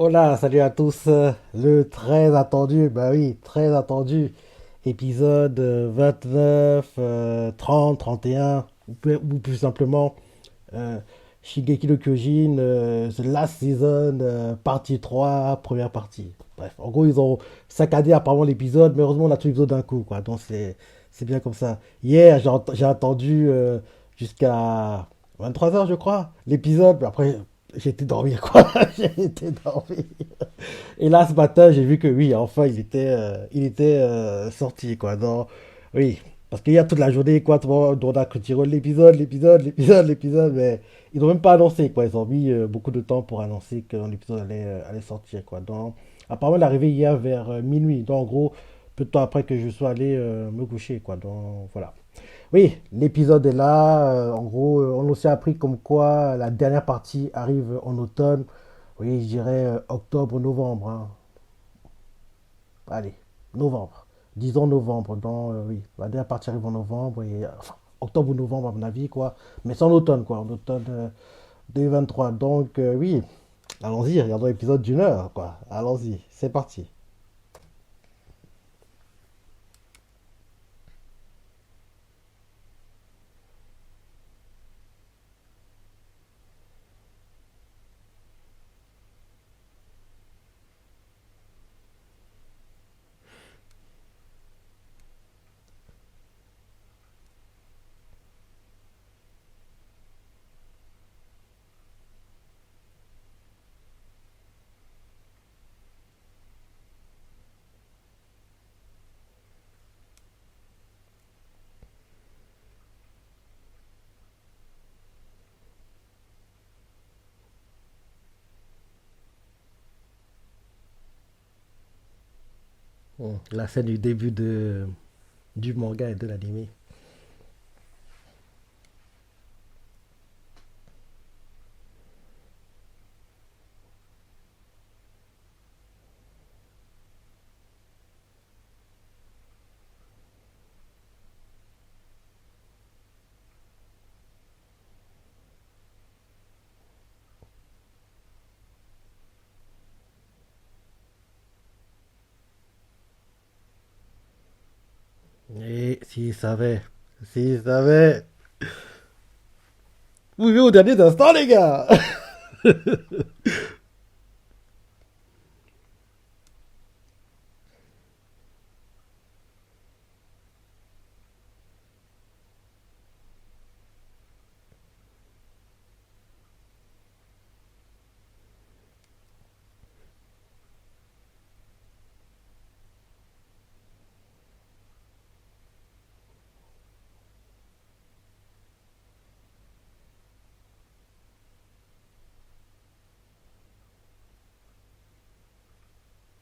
Hola, salut à tous. Le très attendu, bah oui, très attendu épisode 29, 30, 31, ou plus simplement euh, Shingeki no Kyojin, The Last Season, partie 3, première partie. Bref, en gros, ils ont saccadé apparemment l'épisode, mais heureusement, on a tout l'épisode d'un coup, quoi. Donc, c'est bien comme ça. Hier, j'ai attendu jusqu'à 23 heures, je crois, l'épisode, mais après, j'ai été dormir, quoi. J'ai été dormir. Et là, ce matin, j'ai vu que oui, enfin, il était sorti, quoi. Donc, oui, parce qu'il y a toute la journée, quoi, on a clôturé l'épisode, mais ils n'ont même pas annoncé, quoi. Ils ont mis beaucoup de temps pour annoncer que l'épisode allait sortir, quoi. Donc, apparemment, il est arrivé hier vers minuit. Donc, en gros, peu de temps après que je sois allé me coucher, quoi. Donc, voilà. Oui, l'épisode est là. En gros, on a aussi appris comme quoi la dernière partie arrive en automne. Oui, je dirais octobre-novembre, hein. Allez, novembre. Disons novembre. Donc, oui, la dernière partie arrive en novembre. Et, enfin, octobre ou novembre, à mon avis, quoi. Mais c'est en automne, quoi. En automne 2023. Donc, oui, allons-y. Regardons l'épisode d'une heure, quoi. Allons-y. C'est parti. La scène du début du manga et de l'anime. Et s'ils savaient. Vous vivez au dernier instant, les gars.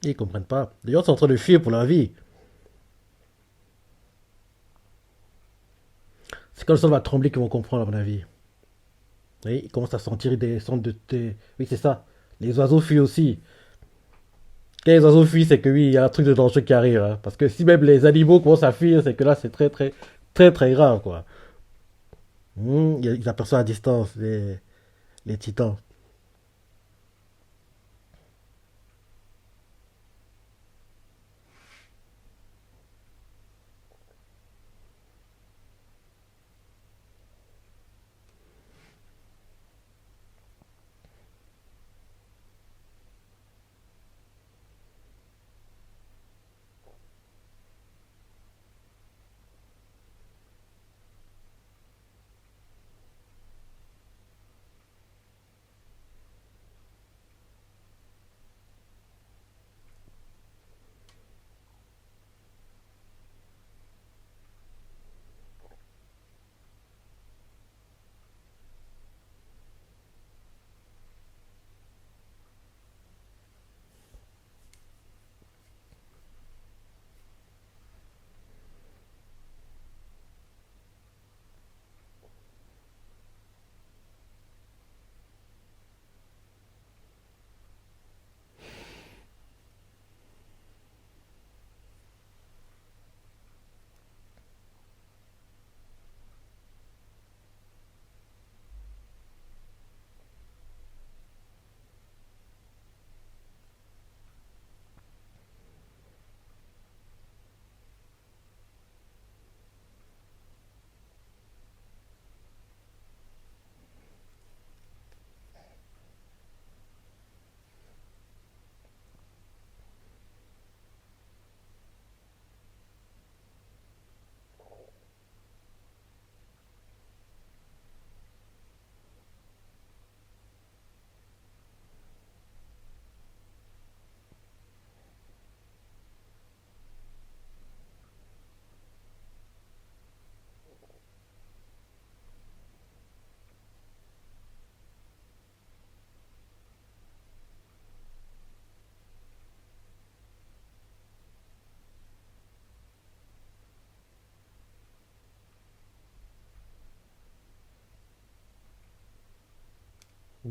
Ils comprennent pas. Les gens sont en train de fuir pour leur vie. C'est quand le sol va trembler qu'ils vont comprendre, à mon avis. Oui, ils commencent à sentir des sons Oui, c'est ça. Les oiseaux fuient aussi. Quand les oiseaux fuient, c'est que oui, il y a un truc de dangereux qui arrive, hein. Parce que si même les animaux commencent à fuir, c'est que là, c'est très, très, très, très grave, quoi. Ils aperçoivent à distance les titans.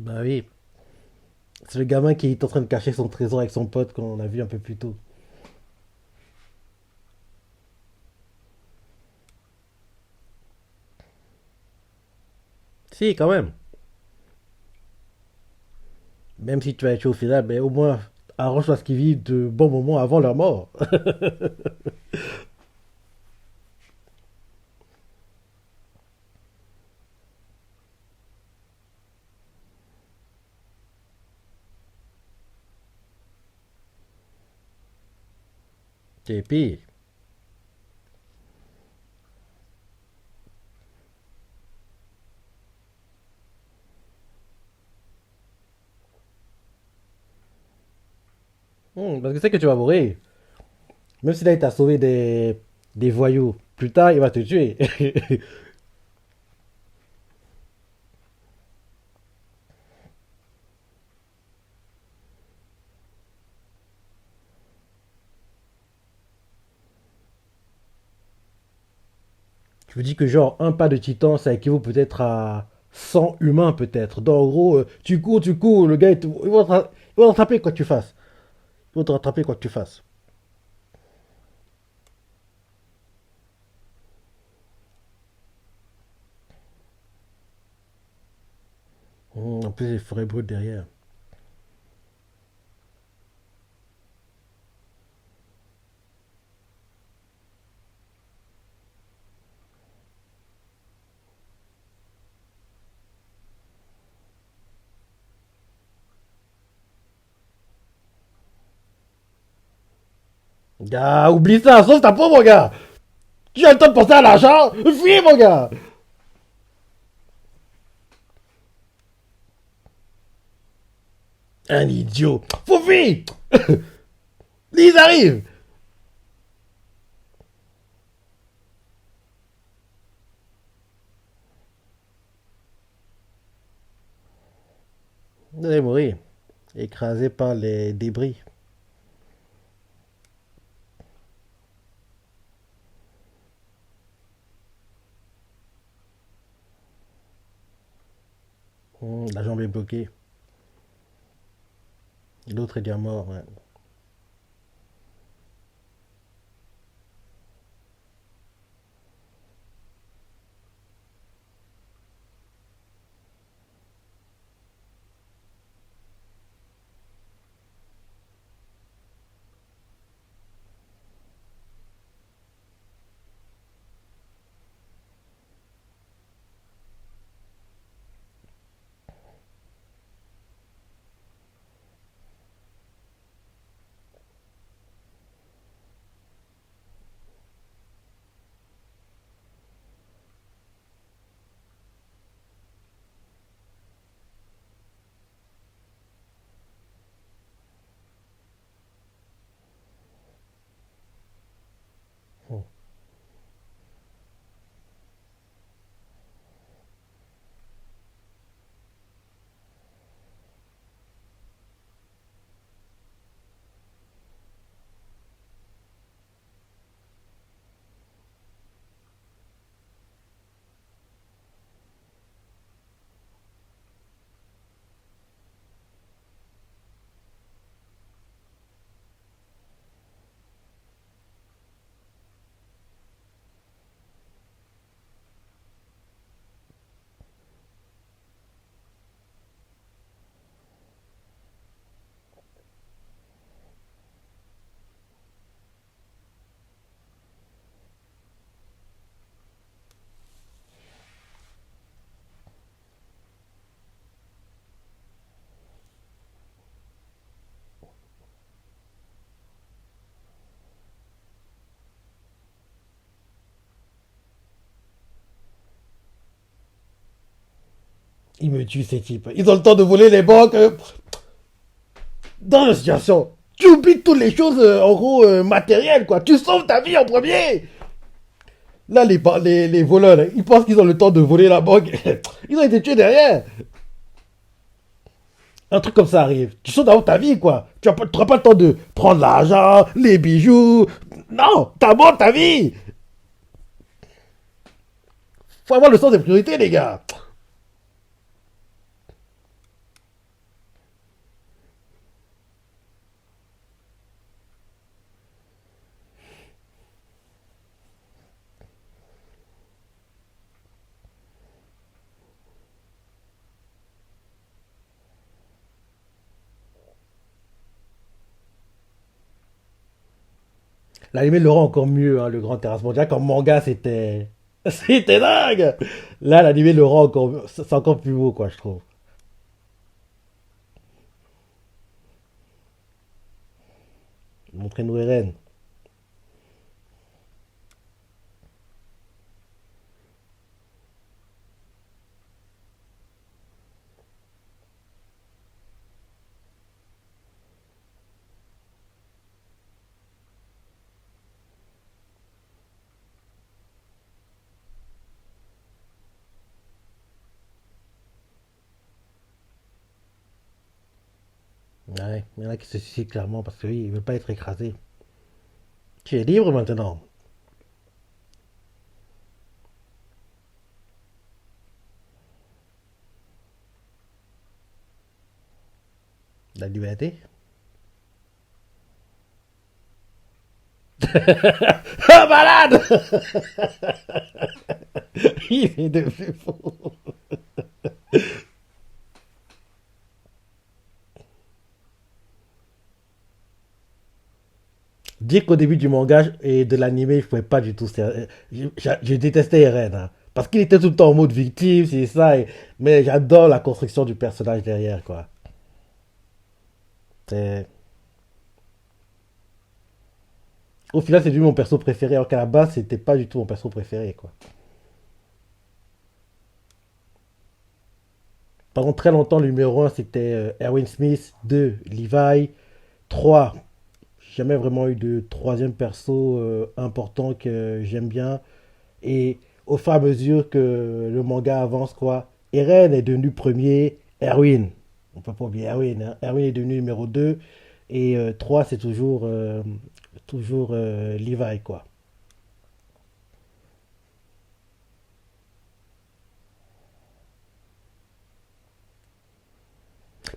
Bah oui. C'est le gamin qui est en train de cacher son trésor avec son pote qu'on a vu un peu plus tôt. Si, quand même. Même si tu vas être au final, mais au moins, arrange-toi ce qu'ils vivent de bons moments avant leur mort. Et puis, parce que c'est que tu vas mourir. Même si là, il t'a sauvé des voyous, plus tard, il va te tuer. Je me dis que genre, un pas de titan, ça équivaut peut-être à 100 humains, peut-être. Donc, en gros, tu cours, le gars, il va te rattraper quoi que tu fasses. Il va te rattraper quoi que tu fasses. En plus, il ferait brut derrière. Gars, oublie ça, sauve ta peau, mon gars. Tu as le temps de penser à l'argent. Fuis, mon gars. Un idiot. Faut fuir. Ils arrivent. Vous allez mourir. Écrasé par les débris. La jambe est bloquée. L'autre est déjà mort. Ouais. Ils me tuent ces types. Ils ont le temps de voler les banques. Dans la situation, tu oublies toutes les choses, en gros, matérielles, quoi. Tu sauves ta vie en premier. Là, les voleurs, là, ils pensent qu'ils ont le temps de voler la banque. Ils ont été tués derrière. Un truc comme ça arrive. Tu sauves d'abord ta vie, quoi. Tu n'auras pas le temps de prendre l'argent, les bijoux. Non, t'as mort ta vie. Faut avoir le sens des priorités, les gars. L'anime le rend encore mieux, hein, le Grand Terrassement. Déjà, comme manga, c'était. C'était dingue! Là, l'anime le rend encore. C'est encore plus beau, quoi, je trouve. Montrez-nous Eren. Ouais, il y en a qui se suicident clairement parce qu'ils ne veulent pas être écrasés. Tu es libre maintenant. La liberté. Ah, malade! Il est devenu fou. Dire qu'au début du manga et de l'anime, je pouvais pas du tout. Je détestais Eren, hein. Parce qu'il était tout le temps en mode victime, c'est ça. Mais j'adore la construction du personnage derrière, quoi. C'est- Au final, c'est devenu mon perso préféré. Alors qu'à la base, c'était pas du tout mon perso préféré, quoi. Pendant très longtemps, le numéro un c'était Erwin Smith. 2 Levi. 3 j'ai jamais vraiment eu de troisième perso important que j'aime bien. Et au fur et à mesure que le manga avance, quoi, Eren est devenu premier, Erwin, on peut pas oublier Erwin, hein. Erwin est devenu numéro 2 et 3 c'est toujours Levi, quoi.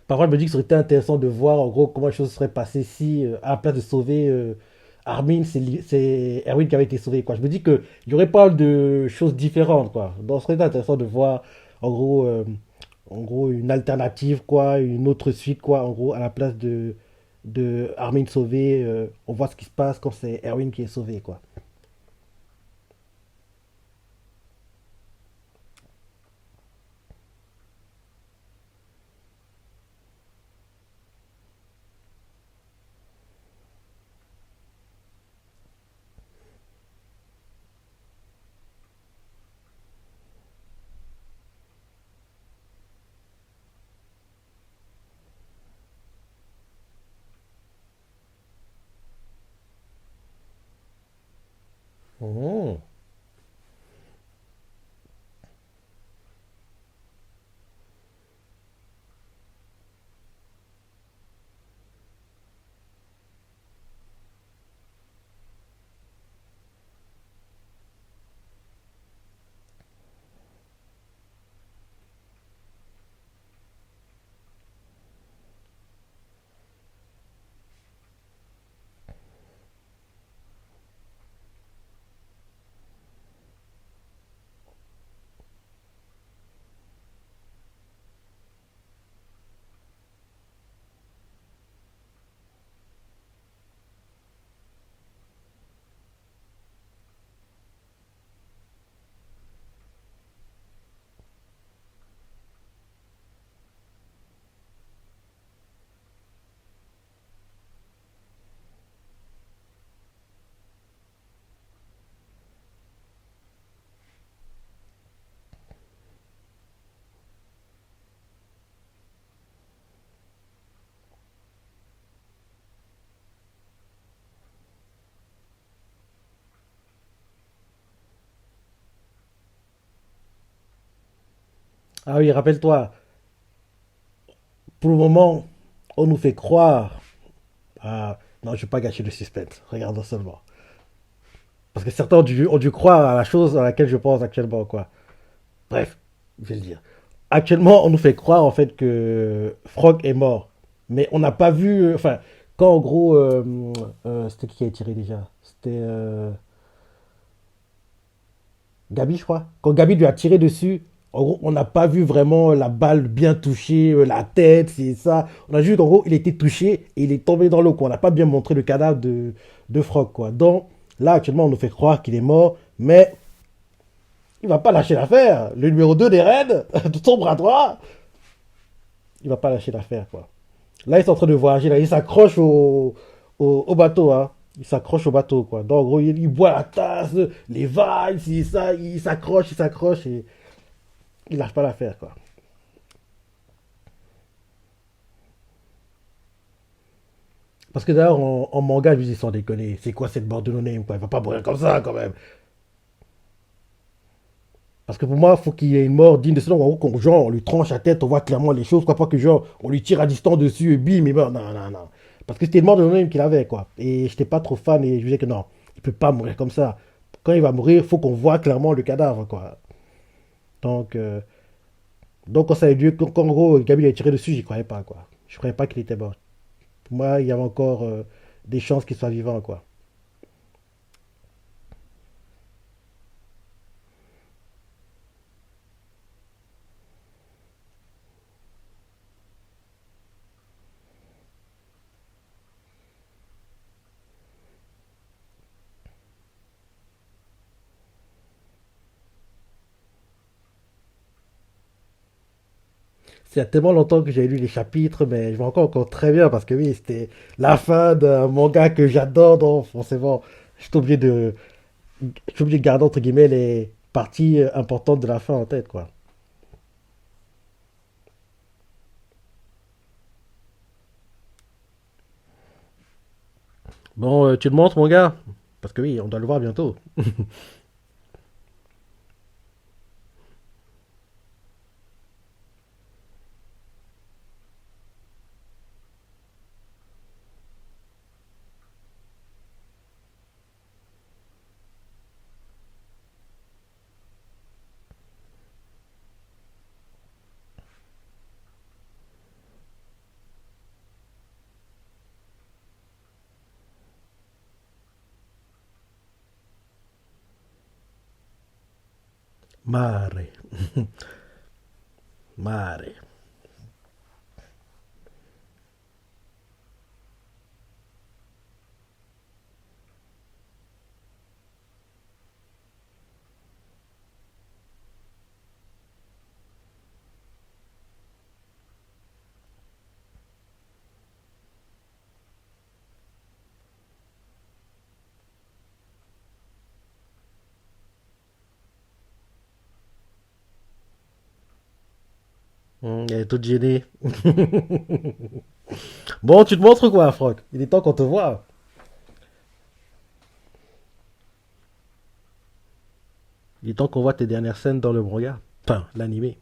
Parfois, je me dis que ça aurait été intéressant de voir en gros comment les choses seraient passées si, à la place de sauver Armin, c'est Erwin qui avait été sauvé, quoi. Je me dis qu'il y aurait pas mal de choses différentes, quoi. Donc, ce serait intéressant de voir en gros, euh, en gros une alternative, quoi, une autre suite, quoi, en gros, à la place de Armin sauvé, on voit ce qui se passe quand c'est Erwin qui est sauvé, quoi. Mhm. Ah oui, rappelle-toi, pour le moment, on nous fait croire. Ah, non, je vais pas gâcher le suspense. Regardons seulement. Parce que certains ont dû croire à la chose à laquelle je pense actuellement, quoi. Bref, je vais le dire. Actuellement, on nous fait croire, en fait, que Frog est mort. Mais on n'a pas vu... Enfin, quand, en gros... c'était qui a tiré, déjà? C'était Gabi, je crois. Quand Gabi lui a tiré dessus, En gros, on n'a pas vu vraiment la balle bien toucher, la tête, c'est ça. On a juste, en gros, il était touché et il est tombé dans l'eau, quoi. On n'a pas bien montré le cadavre de Frog, quoi. Donc, là, actuellement, on nous fait croire qu'il est mort, mais il va pas lâcher l'affaire. Le numéro 2 des Reds, de son bras droit, il va pas lâcher l'affaire, quoi. Là, ils sont en train de voyager, là. Il s'accroche au bateau, hein. Il s'accroche au bateau, quoi. Donc, en gros, il boit la tasse, les vagues, c'est ça, il s'accroche et il lâche pas l'affaire, quoi. Parce que d'ailleurs, en manga, je me dis, sans déconner, c'est quoi cette bande de no-name, quoi? Il va pas mourir comme ça, quand même. Parce que pour moi, il faut qu'il y ait une mort digne de ce nom. En gros, genre, on lui tranche la tête, on voit clairement les choses, quoi. Pas que genre, on lui tire à distance dessus et bim, il meurt. Non, non, non. Parce que c'était une mort de no-name qu'il avait, quoi. Et j'étais pas trop fan et je me disais que non, il peut pas mourir comme ça. Quand il va mourir, il faut qu'on voit clairement le cadavre, quoi. Donc, euh, donc quand ça a eu lieu, quand en gros, Gabi a tiré dessus, j'y croyais pas, quoi. Je croyais pas qu'il était mort. Pour moi, il y avait encore des chances qu'il soit vivant, quoi. C'est il y a tellement longtemps que j'ai lu les chapitres, mais je me encore encore très bien parce que oui, c'était la fin d'un manga que j'adore, donc forcément, je suis obligé de, je suis obligé de garder entre guillemets les parties importantes de la fin en tête, quoi. Bon, tu le montres, mon gars? Parce que oui, on doit le voir bientôt. Mare, mare. Elle est toute gênée. Bon, tu te montres quoi, Franck? Il est temps qu'on te voit. Il est temps qu'on voit tes dernières scènes dans le manga. Enfin, l'animé.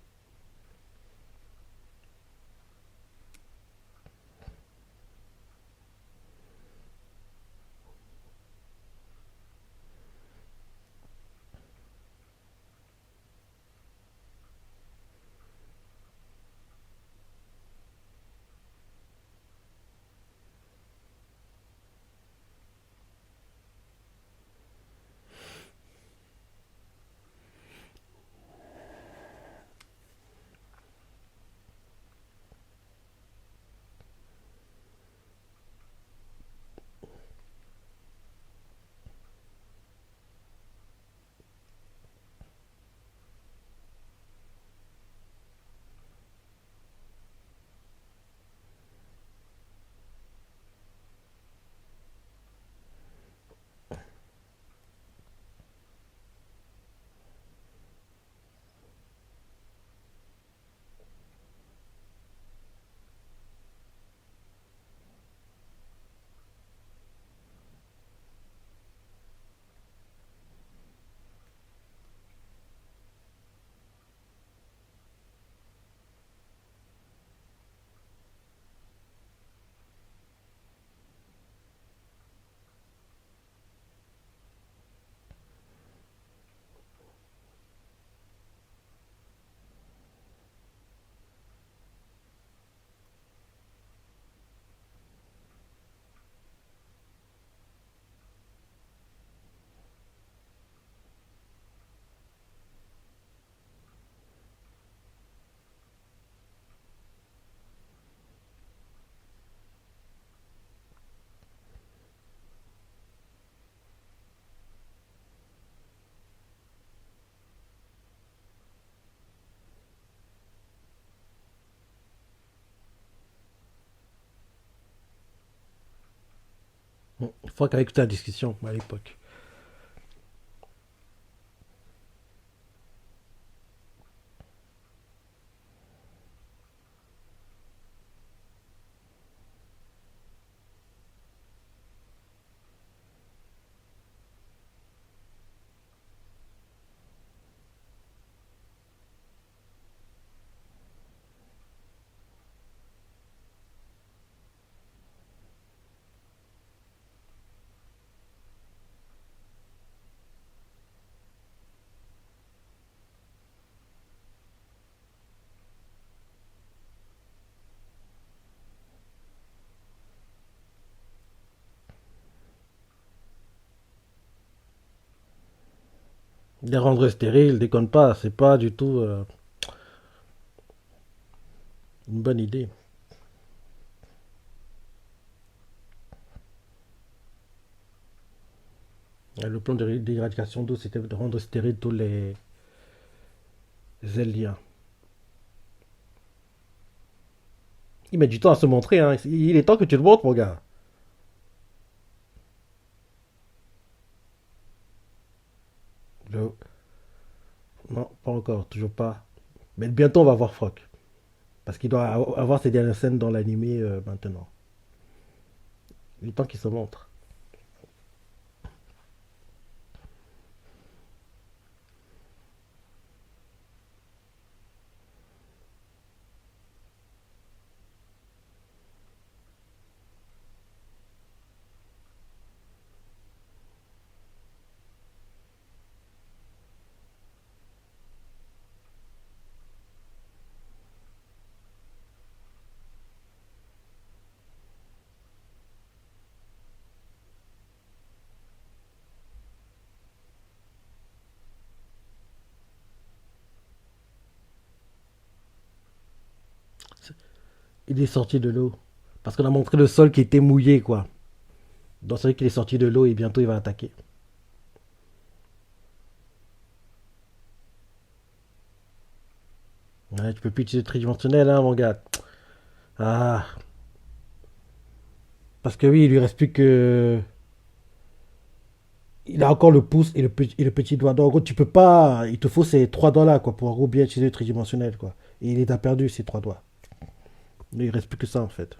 Franck avait écouté la discussion à l'époque. Les rendre stériles, déconne pas, c'est pas du tout une bonne idée. Le plan d'éradication d'eau, c'était de rendre stériles tous les Zéliens. Il met du temps à se montrer, hein. Il est temps que tu le montres, mon gars. Je- Non, pas encore, toujours pas. Mais bientôt, on va voir Frock. Parce qu'il doit avoir ses dernières scènes dans l'animé maintenant. Il est temps qu'il se montre. Il est sorti de l'eau. Parce qu'on a montré le sol qui était mouillé, quoi. Donc c'est vrai qu'il est sorti de l'eau et bientôt il va attaquer. Ouais, tu peux plus utiliser le tridimensionnel, hein, mon gars. Ah, parce que oui, il lui reste plus que. Il a encore le pouce et le petit doigt. Donc, en gros, tu peux pas. Il te faut ces trois doigts-là, quoi, pour en gros bien utiliser le tridimensionnel, quoi. Et il est à perdu, ces trois doigts. Il reste plus que ça, en fait.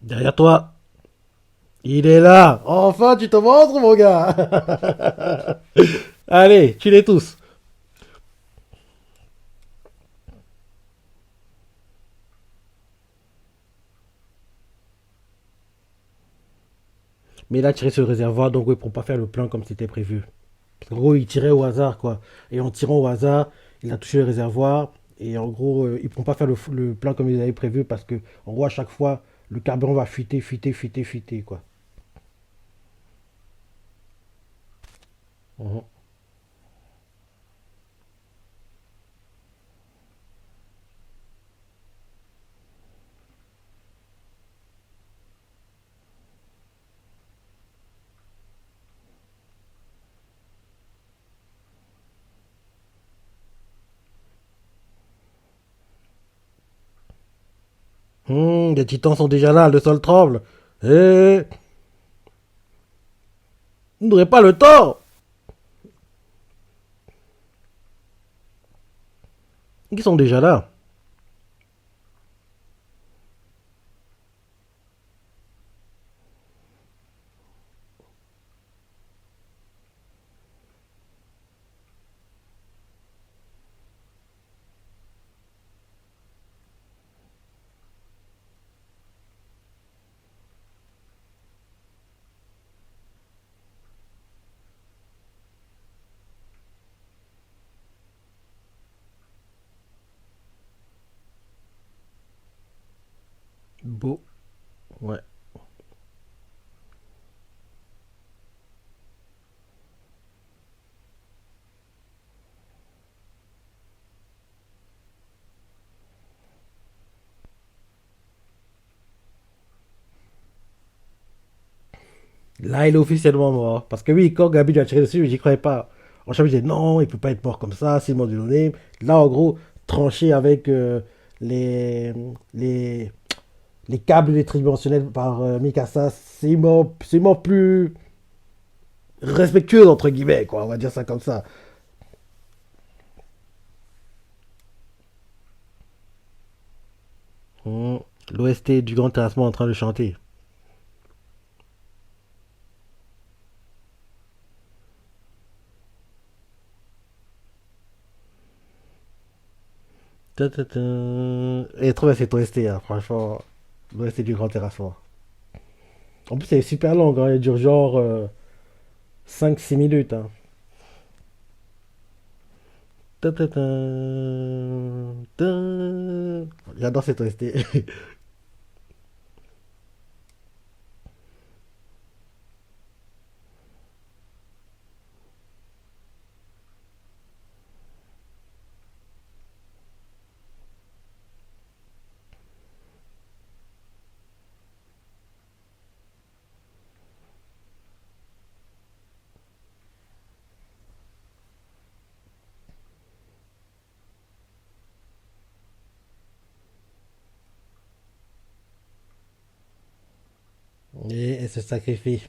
Derrière toi. Il est là. Enfin, tu te montres, mon gars. Allez, tu les tous. Mais il a tiré sur le réservoir, donc oui, pour pas faire le plan comme c'était prévu. En gros, il tirait au hasard, quoi. Et en tirant au hasard, il a touché le réservoir. Et en gros, ils ne pourront pas faire le plan comme ils avaient prévu parce que, en gros, à chaque fois, le carburant va fuiter, fuiter, fuiter, fuiter, quoi. Mhm. Les titans sont déjà là, le sol tremble. Eh, vous n'aurez pas le temps. Ils sont déjà là. Beau. Ouais. Là, il est officiellement mort. Parce que oui, quand Gabi lui a tiré dessus, j'y croyais pas. En champ, je disais non, il peut pas être mort comme ça, c'est le mort du donné. Là, en gros, tranché avec les, les, les câbles tridimensionnels par Mikasa, c'est mort plus respectueux, entre guillemets, quoi. On va dire ça comme ça. Hmm. L'OST du Grand Terrassement en train de chanter. Ta, ta, ta. Et trop bien cet OST, hein, franchement. L'OST du Grand Terrassement. En plus, elle est super longue, hein, elle dure genre 5-6 minutes. Hein. Ta, ta, ta, ta. J'adore cette OST. Et elle se sacrifie.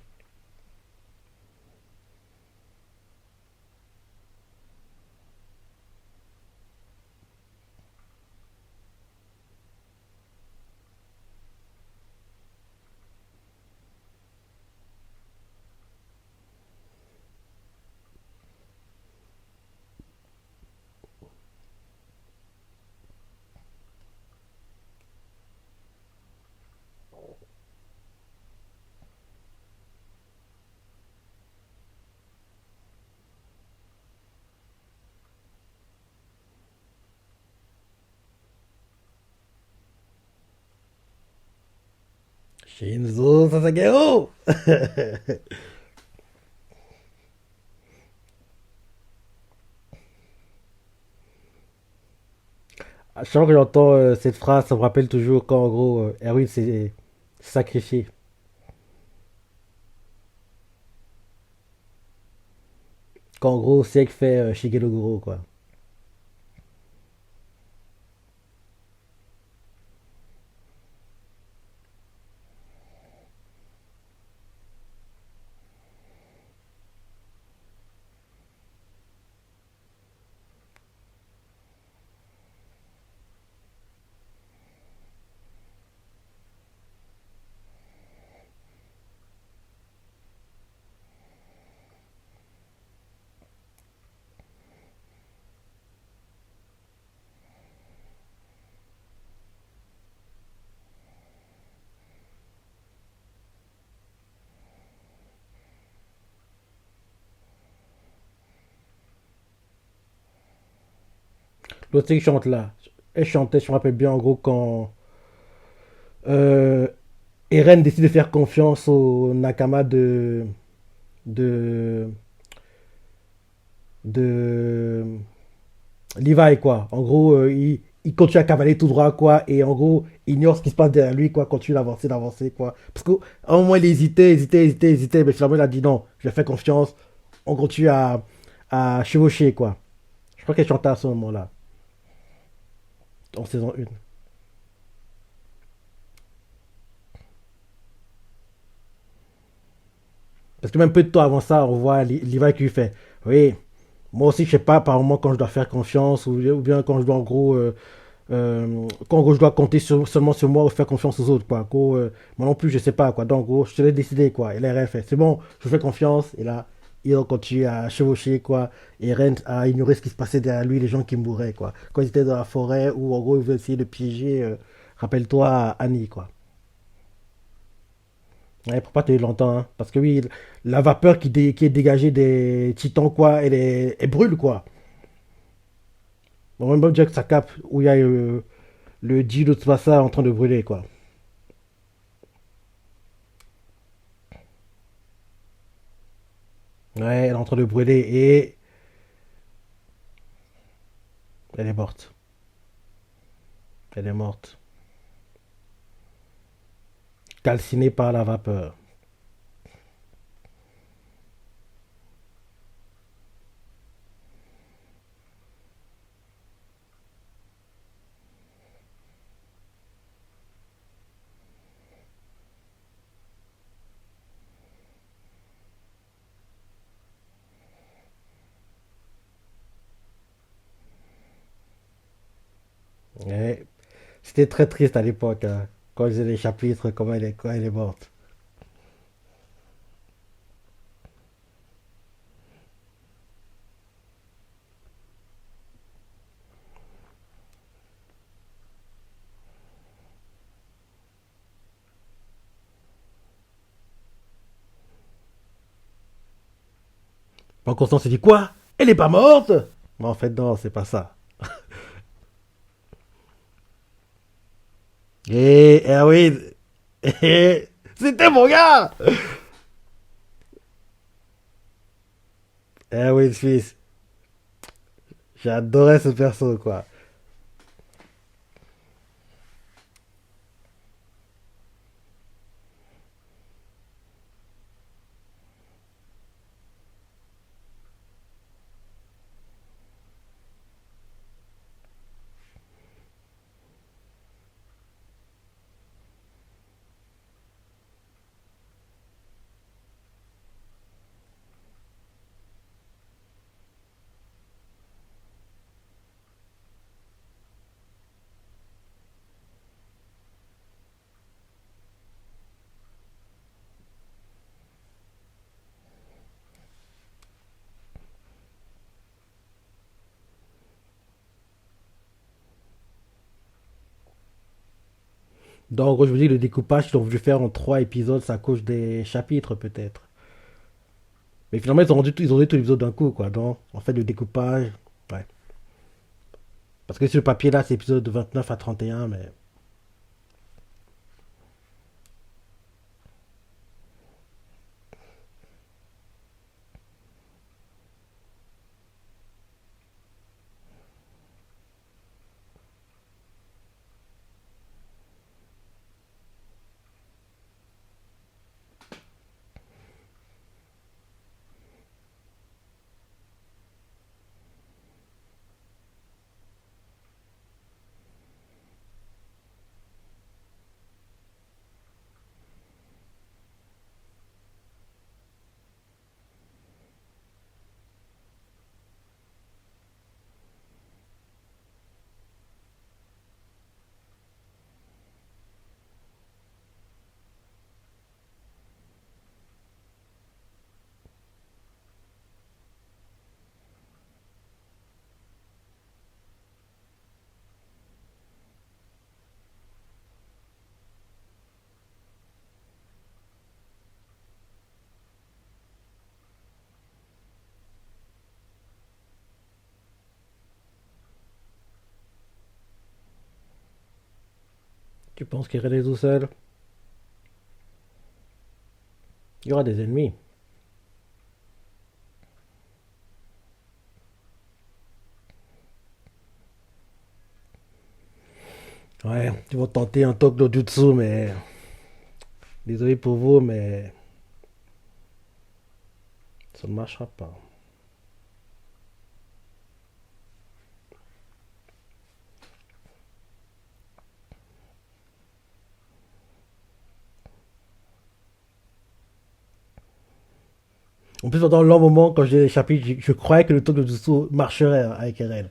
Shinzo Sasageo. À chaque fois que j'entends cette phrase, ça me rappelle toujours quand, en gros, Erwin s'est sacrifié. Quand, en gros, Sek fait Shigeloguro, quoi. L'autre qui chante là. Elle chantait, je me rappelle bien en gros quand euh, Eren décide de faire confiance au Nakama de, de Levi quoi. En gros, il continue à cavaler tout droit quoi et en gros, il ignore ce qui se passe derrière lui quoi, continue d'avancer, d'avancer quoi. Parce qu'à un moment il hésitait, hésitait, hésitait, hésitait, mais finalement il a dit non, je vais faire confiance. On continue à chevaucher quoi. Je crois qu'elle chantait à ce moment-là, en saison 1. Parce que même peu de temps avant ça, on voit Levi qui lui fait oui, moi aussi je sais pas par moment quand je dois faire confiance ou bien quand je dois en gros quand en gros, je dois compter seulement sur moi ou faire confiance aux autres quoi. En gros, moi non plus je sais pas quoi. Donc en gros je te l'ai décidé quoi. Et là Ren fait c'est bon, je vous fais confiance et là il continue à chevaucher quoi. Et Ren a ignoré ce qui se passait derrière lui, les gens qui mouraient quoi. Quand ils étaient dans la forêt où en gros ils veulent essayer de piéger, rappelle-toi Annie quoi. Ouais, pour pas tenir longtemps, hein. Parce que oui, la vapeur qui est dégagée des titans, quoi, elle brûle, quoi. On va même dire que ça capte où il y a le dieu de Tsubasa en train de brûler, quoi. Ouais, elle est en train de brûler et elle est morte. Elle est morte. Calcinée par la vapeur. Ouais. C'était très triste à l'époque, hein. Quand ils faisaient les chapitres, quand elle est morte. En constant s'est dit quoi? Elle est pas morte? Mais en fait, non, c'est pas ça. Eh oui, c'était mon gars! Eh oui, fils. J'adorais ce perso, quoi. Donc, en gros, je me dis, le découpage qu'ils ont voulu faire en trois épisodes, ça cause des chapitres, peut-être. Mais finalement, ils ont dit tout l'épisode d'un coup, quoi. Donc, en fait, le découpage, ouais. Parce que sur le papier, là, c'est épisode de 29 à 31, mais. Tu penses qu'il est tout seul? Il y aura des ennemis. Ouais, ils vont tenter un talk no jutsu, mais désolé pour vous, mais ça ne marchera pas. En plus, pendant un long moment, quand j'ai échappé, je croyais que le talk no jutsu marcherait avec RL.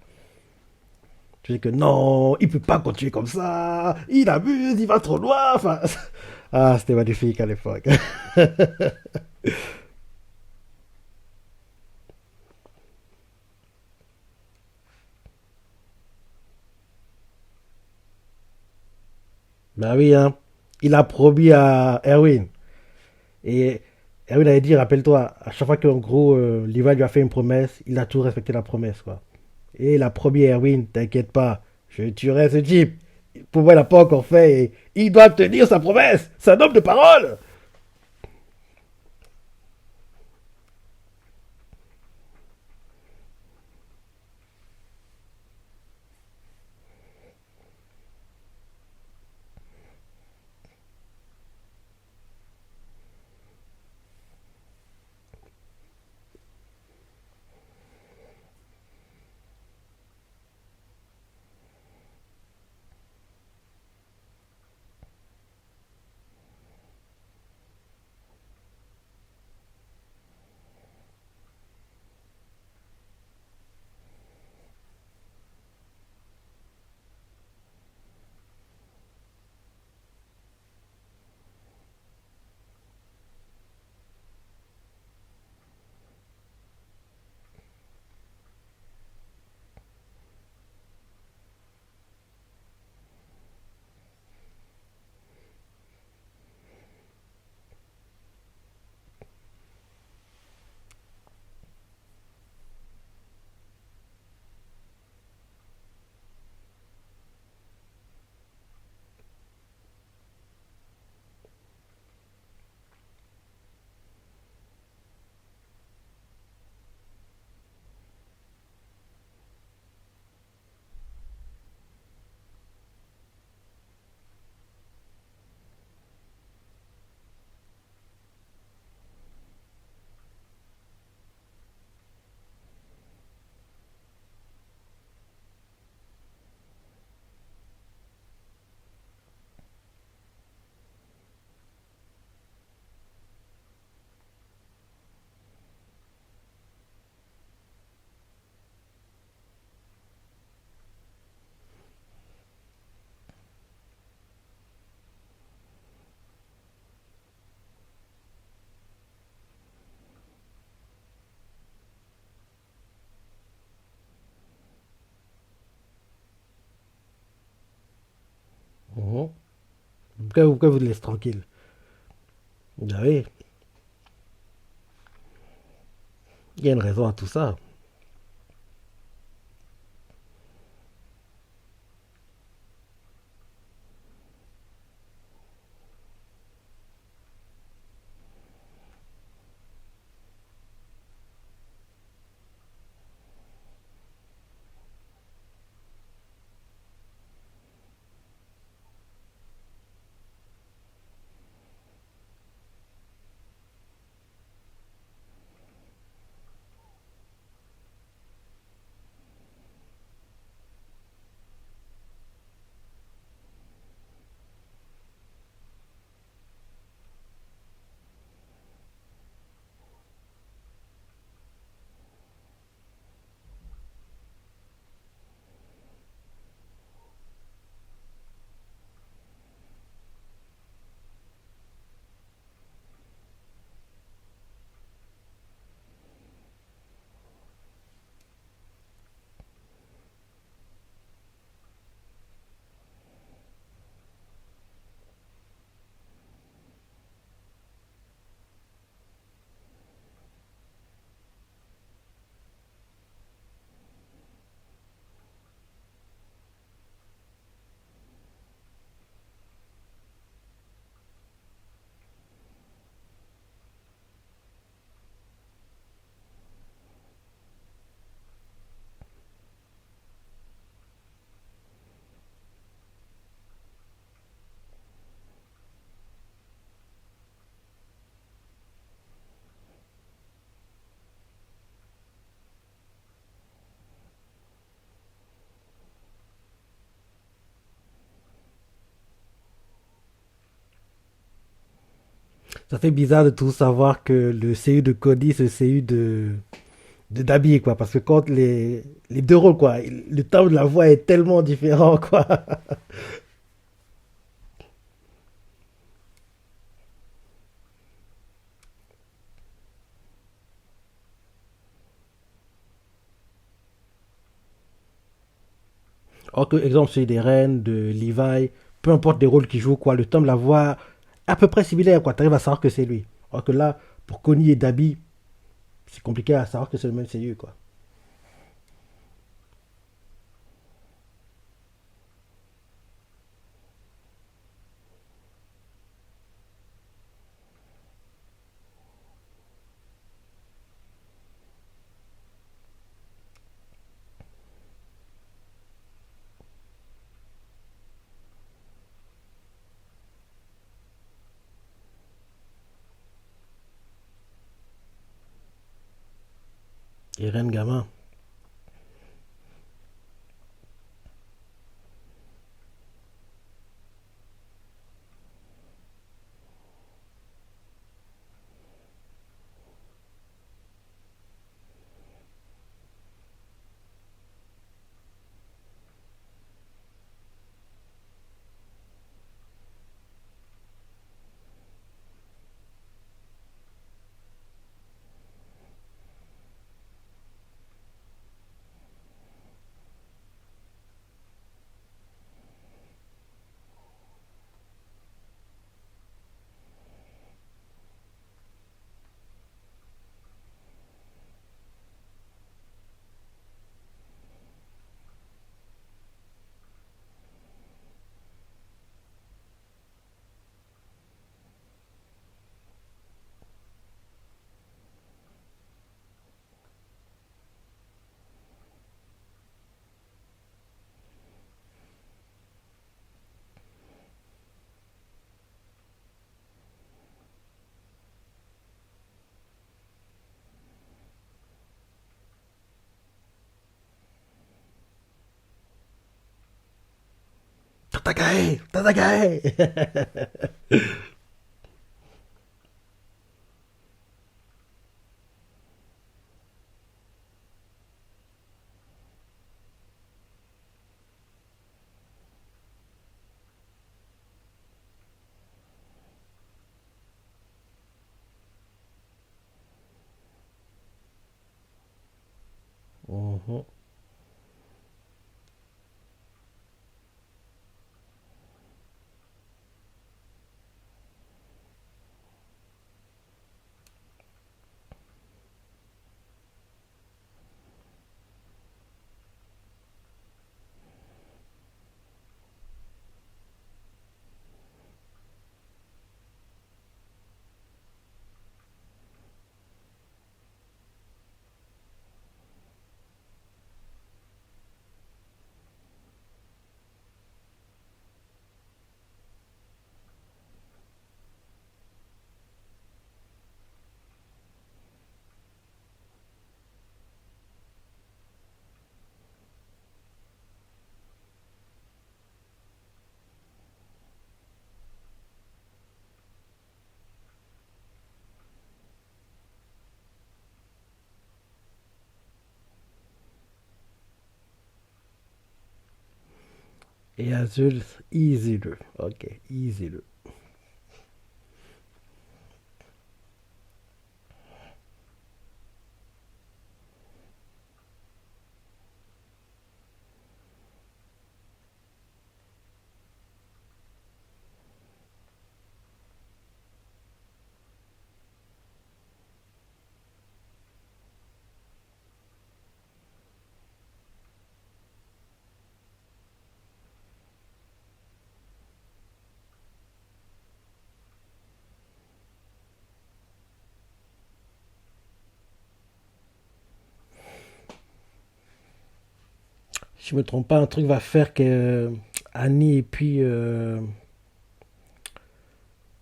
Je dis que non, il peut pas continuer comme ça, il abuse, il va trop loin. Enfin, ah, c'était magnifique à l'époque. Bah oui, hein. Il a promis à Erwin. Et Erwin avait dit, rappelle-toi, à chaque fois qu'en gros, Levi lui a fait une promesse, il a toujours respecté la promesse, quoi. Et il a promis à Erwin, t'inquiète pas, je tuerai ce type. Pour moi, il n'a pas encore fait. Et il doit tenir sa promesse. C'est un homme de parole. Mhm. Pourquoi vous le laissez tranquille? Ah oui, il y a une raison à tout ça. Ça fait bizarre de tout savoir que le CU de Cody, c'est le CU de Dabi, quoi. Parce que quand les deux rôles, quoi, le timbre de la voix est tellement différent, quoi. Or que, exemple, celui des Rennes, de Levi, peu importe les rôles qu'il joue, quoi, le timbre de la voix est à peu près similaire, quoi. T'arrives à savoir que c'est lui. Alors que là, pour Connie et Dabi, c'est compliqué à savoir que c'est le même CU, quoi. Et Rennes, gamin. Tatagae! Tatagae! Mhm, et Azul, easy-le. Ok, easy-le. Si je me trompe pas, un truc va faire que Annie et puis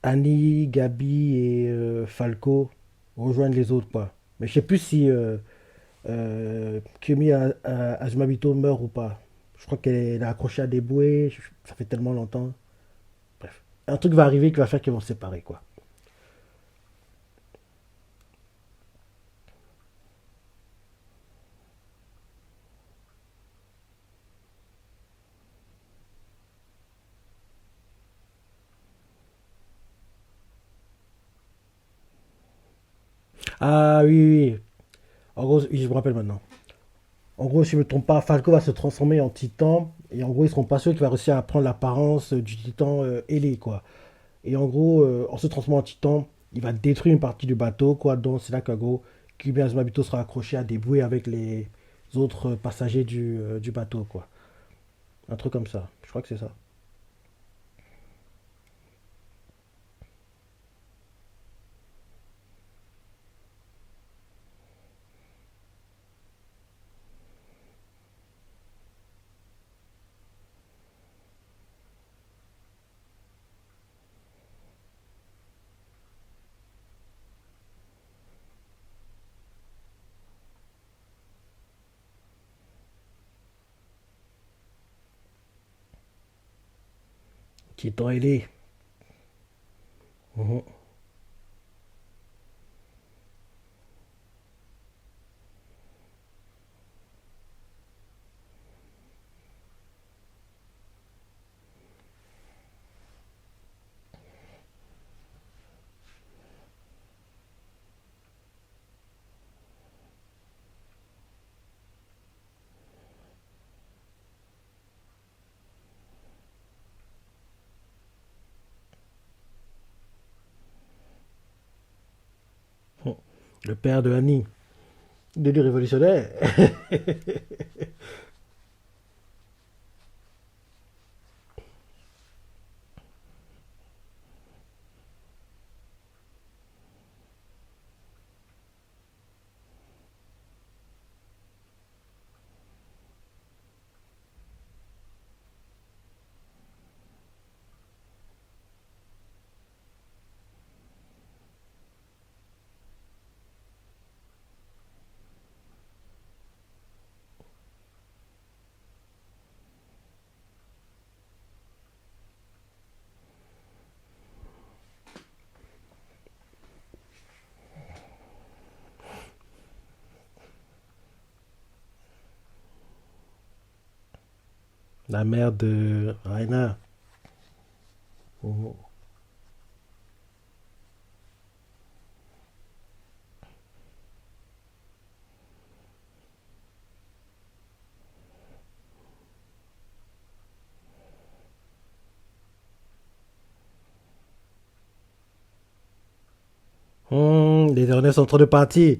Annie, Gabi et Falco rejoignent les autres, quoi. Mais je sais plus si Kimi Azumabito meurt ou pas. Je crois qu'elle est accrochée à des bouées. Ça fait tellement longtemps. Bref. Un truc va arriver qui va faire qu'ils vont se séparer, quoi. Ah oui, oui, oui. En gros, oui, je me rappelle maintenant. En gros, si je me trompe pas, Falco va se transformer en titan. Et en gros, ils seront pas sûrs qu'il va réussir à prendre l'apparence du titan ailé, quoi. Et en gros, en se transformant en titan, il va détruire une partie du bateau, quoi. Donc, c'est là qu'en gros, Kyuubi Azumabito sera accroché à des bouées avec les autres passagers du bateau, quoi. Un truc comme ça. Je crois que c'est ça. Titan ailé. Mhm. Le père de Annie. De lui révolutionnaire. La mère de Raina. Mhm. Les derniers sont en train de partir.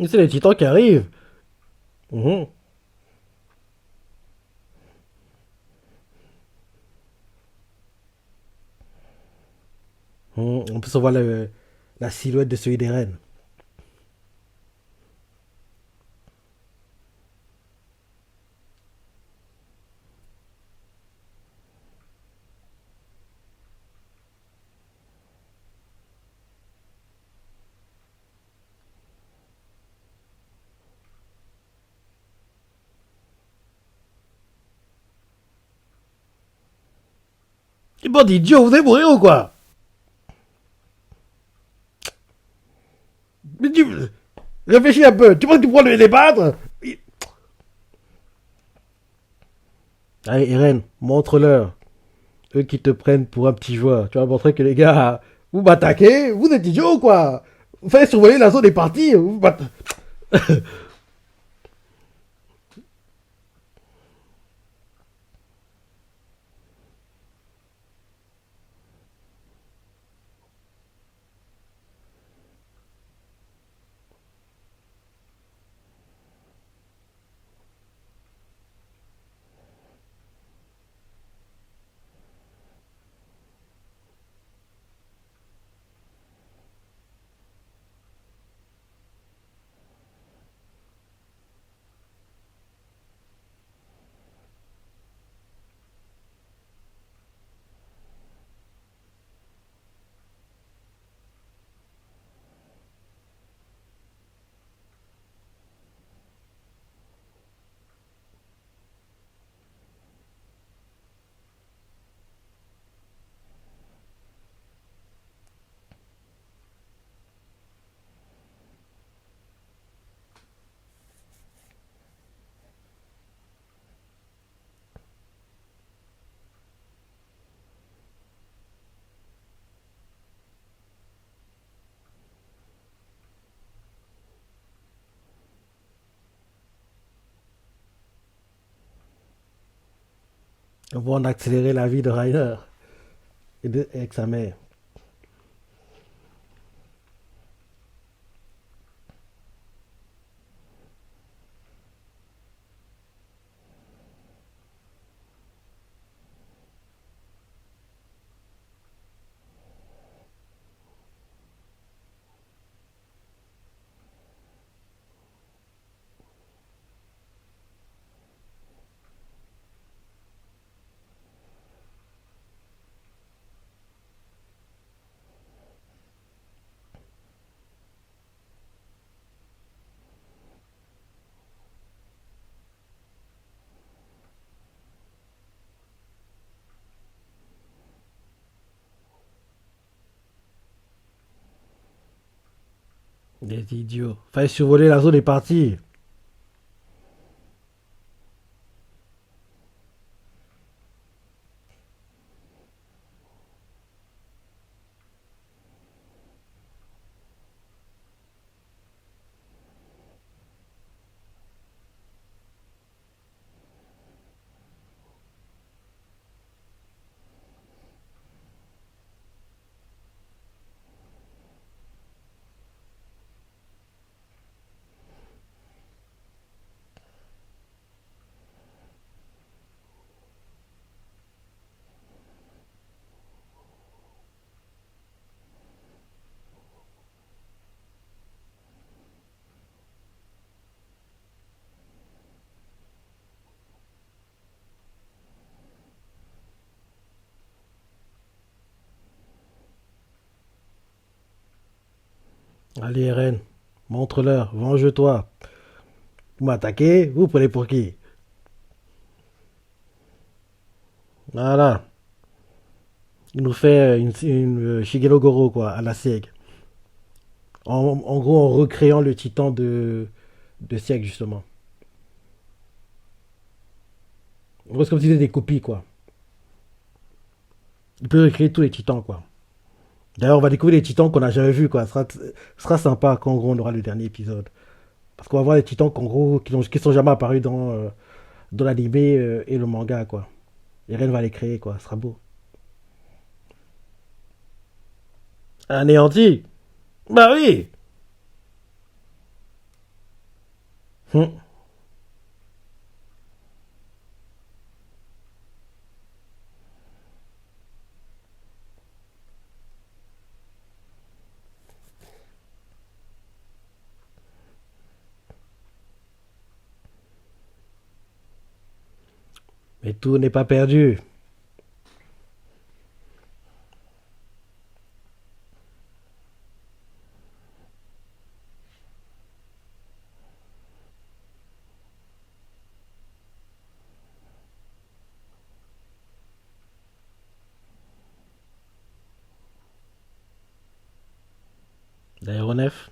C'est les titans qui arrivent. Mhm. On peut se voir la silhouette de celui des reines. Et bon, idiot, vous allez mourir ou quoi? Mais tu... Réfléchis un peu. Tu penses que tu pourras les débattre? Allez, Eren, montre-leur. Eux qui te prennent pour un petit joueur. Tu vas montrer que les gars, vous m'attaquez, vous êtes idiots ou quoi? Vous fallait survoler la zone des parties. On va en accélérer la vie de Rainer et avec sa mère. Des idiots. Fallait survoler la zone et partir. Allez, Eren, montre-leur, venge-toi. Vous m'attaquez, vous prenez pour qui? Voilà. Il nous fait une Shigelo Goro, quoi, à la SIEG. En gros, en recréant le titan de SIEG, justement. En gros, c'est comme si c'était des copies, quoi. Il peut recréer tous les titans, quoi. D'ailleurs, on va découvrir les titans qu'on n'a jamais vus, quoi. Ce sera sympa quand, en gros, on aura le dernier épisode. Parce qu'on va voir les titans qu'en gros, qui sont jamais apparus dans l'animé et le manga, quoi. Et Eren va les créer, quoi. Ce sera beau. Anéanti. Bah oui. Hum. Mais tout n'est pas perdu. L'aéronef,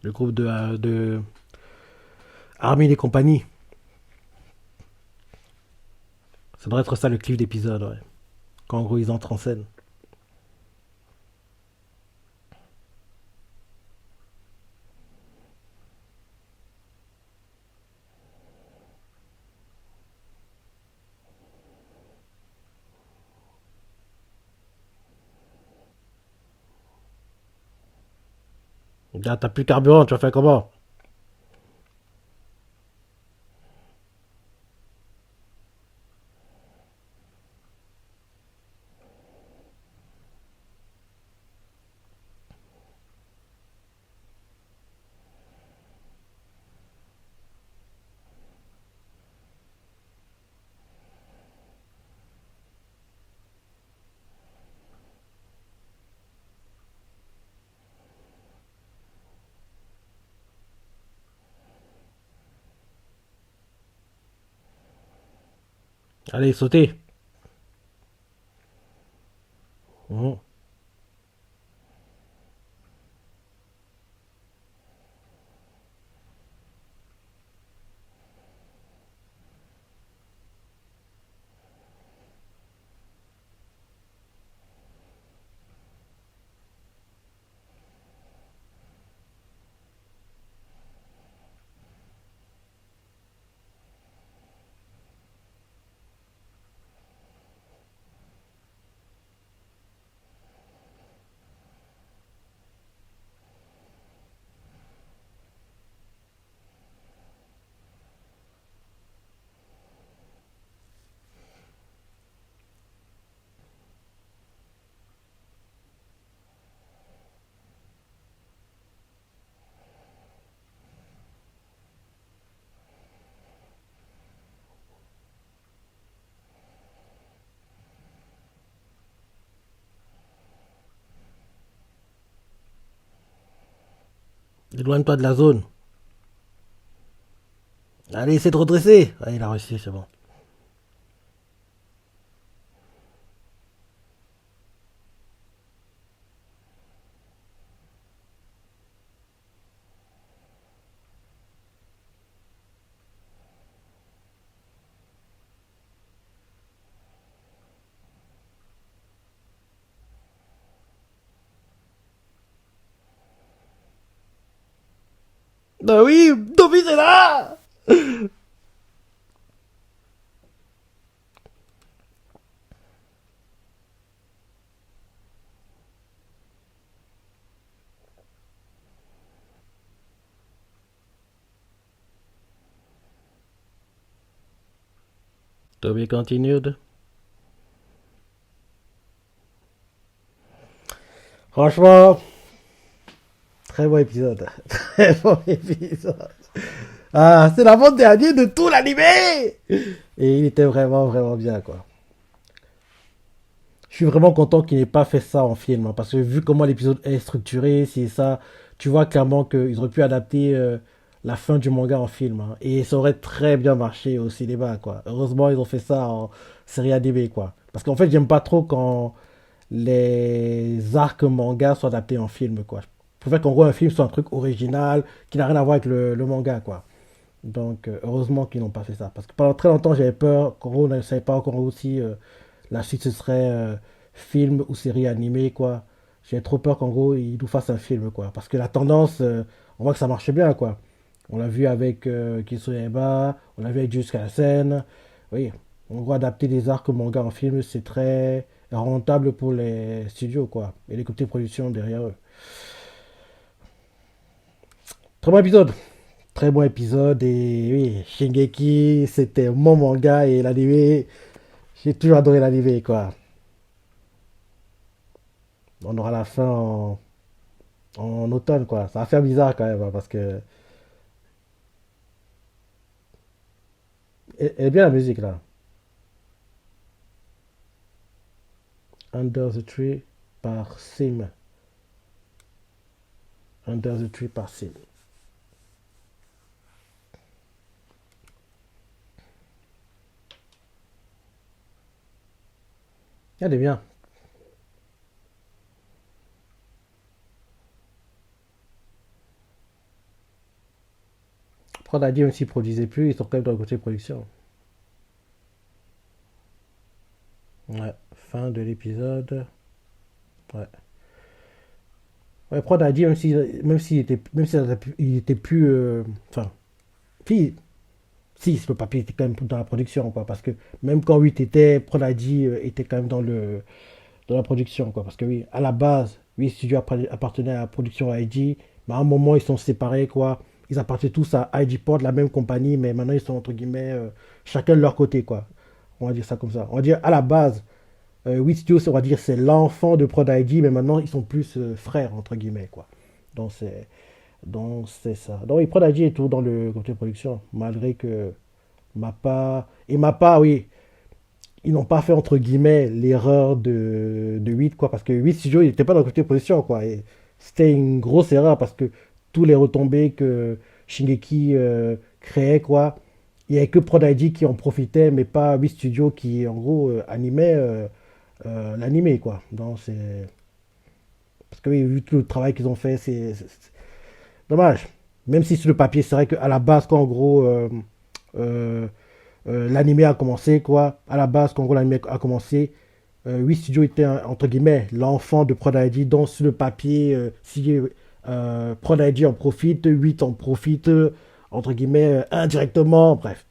le groupe de Armin et compagnie. Ça devrait être ça le clip d'épisode, ouais. Quand en gros ils entrent en scène. Là, t'as plus de carburant, tu vas faire comment? Allez, sautez. Mhm. Éloigne-toi de la zone. Allez, essaie de redresser. Ah, il a réussi, c'est bon. Bah oui, Dobby est là. Dobby continued. Franchement, très bon épisode. Très bon épisode. Ah, c'est l'avant-dernier de tout l'animé. Et il était vraiment, vraiment bien, quoi. Je suis vraiment content qu'il n'ait pas fait ça en film, hein, parce que vu comment l'épisode est structuré, c'est ça, tu vois clairement qu'ils auraient pu adapter la fin du manga en film, hein, et ça aurait très bien marché au cinéma, quoi. Heureusement, ils ont fait ça en série animée, quoi. Parce qu'en fait, j'aime pas trop quand les arcs manga sont adaptés en film, quoi. Je préfère qu'en gros un film soit un truc original, qui n'a rien à voir avec le manga, quoi. Donc, heureusement qu'ils n'ont pas fait ça. Parce que pendant très longtemps, j'avais peur qu'en gros, on ne savait pas encore aussi la suite, ce serait film ou série animée, quoi. J'ai trop peur qu'en gros, ils nous fassent un film, quoi. Parce que la tendance, on voit que ça marche bien, quoi. On l'a vu avec Kisu Eba, on l'a vu avec Jujutsu Kaisen. Oui, en gros, adapter des arcs manga en film, c'est très rentable pour les studios, quoi. Et les côtés production derrière eux. Très bon épisode. Très bon épisode. Et oui, Shingeki, c'était mon manga et l'anime, j'ai toujours adoré l'anime, quoi. On aura la fin en automne, quoi. Ça va faire bizarre quand même, hein, parce que elle est bien la musique là. Under the Tree par Sim. Under the Tree par Sim. Elle est bien. Prod a dit même s'ils produisaient plus, ils sont quand même dans le côté production. Ouais, fin de l'épisode. Ouais. Ouais, Prod a dit même s'il il était plus. Enfin, si, si, le papier était quand même dans la production, quoi. Parce que même quand 8 était, Prod a dit était quand même dans la production, quoi. Parce que oui, à la base, oui, Studio appartenait à la production IG, mais à un moment, ils sont séparés, quoi. Ils appartenaient tous à IG Port, la même compagnie, mais maintenant, ils sont, entre guillemets, chacun de leur côté, quoi. On va dire ça comme ça. On va dire, à la base, oui, Studio, on va dire, c'est l'enfant de Prod IG, mais maintenant, ils sont plus frères, entre guillemets, quoi. Donc, c'est ça. Donc, oui, Prod IG est toujours dans le côté production, malgré que Mappa, oui, ils n'ont pas fait entre guillemets l'erreur de 8 quoi, parce que 8 studios il n'était pas dans le côté position quoi, et c'était une grosse erreur parce que tous les retombées que Shingeki créait quoi, il n'y avait que Prod ID qui en profitait mais pas 8 studios qui en gros animaient l'animé quoi. Donc c'est parce que oui, vu tout le travail qu'ils ont fait c'est dommage, même si sur le papier c'est vrai qu'à la base quand en gros euh, l'animé a commencé, quoi. À la base, quand l'animé a commencé, 8 studios étaient, entre guillemets, l'enfant de Prod ID. Donc, sur le papier, si Prod ID en profite, 8 en profite, entre guillemets, indirectement. Bref,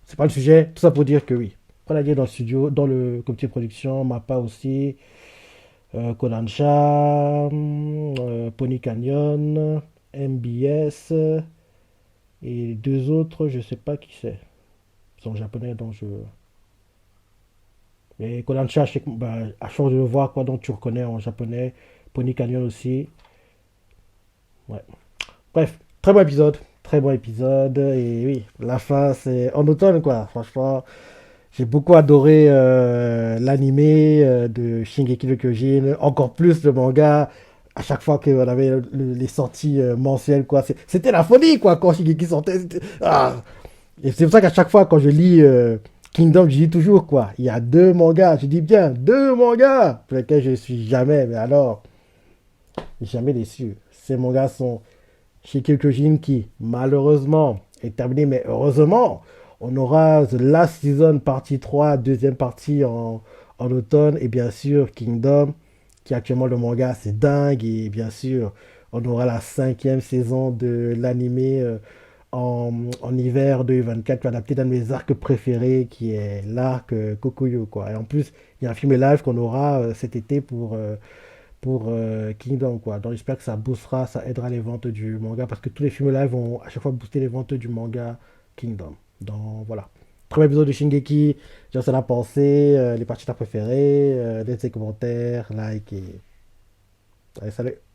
c'est pas le sujet. Tout ça pour dire que oui. Prod ID est dans le studio, dans le comité de production, Mappa aussi, Kodansha, Pony Canyon, MBS, et deux autres, je sais pas qui c'est. Ils sont japonais, donc je. Mais Kodansha, je sais que, bah, à force de le voir, quoi, donc tu reconnais en japonais. Pony Canyon aussi. Ouais. Bref, très bon épisode. Très bon épisode. Et oui, la fin, c'est en automne, quoi. Franchement, j'ai beaucoup adoré l'animé de Shingeki no Kyojin. Encore plus le manga. à chaque fois qu'on avait les sorties mensuelles, quoi. C'était la folie, quoi, quand Shingeki sortait. Ah. Et c'est pour ça qu'à chaque fois, quand je lis Kingdom, je dis toujours, quoi, il y a deux mangas. Je dis bien, deux mangas pour lesquels je suis jamais, mais alors, jamais déçu. Ces mangas sont chez Kyokyojin qui, malheureusement, est terminé, mais heureusement, on aura The Last Season partie 3 deuxième partie en automne, et bien sûr Kingdom, qui actuellement le manga, c'est dingue, et bien sûr, on aura la cinquième saison de l'animé en hiver 2024, qui va adapter d'un de mes arcs préférés, qui est l'arc Kokuyo, quoi. Et en plus, il y a un film live qu'on aura cet été pour Kingdom, quoi. Donc j'espère que ça boostera, ça aidera les ventes du manga parce que tous les films live vont à chaque fois booster les ventes du manga Kingdom. Donc voilà. Premier épisode de Shingeki, j'ai ça à penser, les parties préférées, laissez des commentaires, like et. Allez, salut!